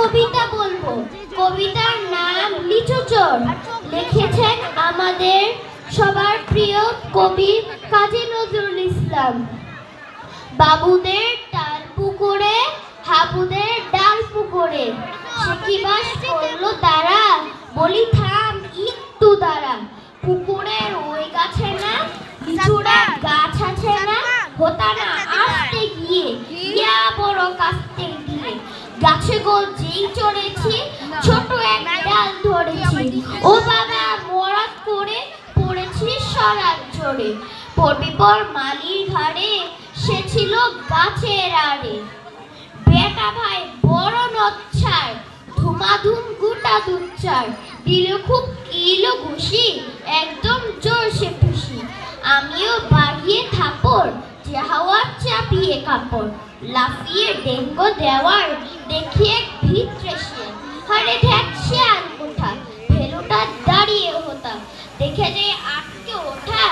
কবিতা বলবো। কবিতার নাম লিচু চোর। লিখেছেন আমাদের সবার প্রিয় কবি কাজী নজরুল ইসলাম। বাবুদের ডাল পুকুরে, হাবুদের ডাল পুকুরে, সে কি বাস করলো তারা, বলি থাম একটু দাঁড়া। পুকুরের ওই গাছে না লিচুরা গাছ আছে না, হতা না আসতে গিয়ে ইয়া বড় কাস্তে দিয়ে। গাছে গো যেই চড়েছি ছোট এক ডাল ধরেছি, ও বাবা মরাত করে পড়েছি সরাত জোরে। পড়বি পর মালির ঘাড়ে, সে ছিল গাছের আড়ে। বেটা ভাই বড় নচ্ছার, ধুমাধুম গোটা দুচ্চার, দিল খুব কিলো ঘুষি, একদম জোর সে খুশি। আমিও বাড়িয়ে থাপড়, যে হাওয়া চাপিয়ে কাপড়, লাফিয়ে ডেঙ্গো দেওয়ার দেখি এক ভিতরে সে। হারে ধ্যাক শেয়াল কোঠা, ভেলুটা দাঁড়িয়ে হতা, দেখে যে আটকে ওঠা,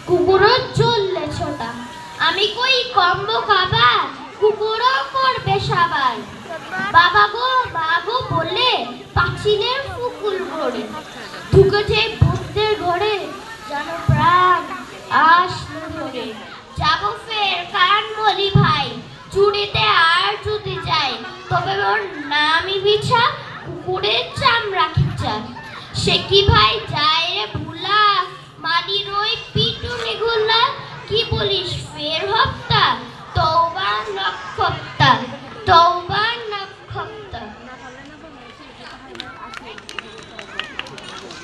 কুকুরও চললে ছোটা। আমি কই কম্ব খাবা, কুকুরও করবে সাবার। বাবা গো বলে পাঁচিলের ফুকুল ভরে, ঢুকেছে ভূতদের ঘরে, যেন প্রাণ আসলো ধরে। যাবো ফের কান মলি ভাই, চুরিতে আর যদি যাই, তবে ওর নামই বিছা, কুকুরের চামড়া খিচা। সে কি ভাই যায় রে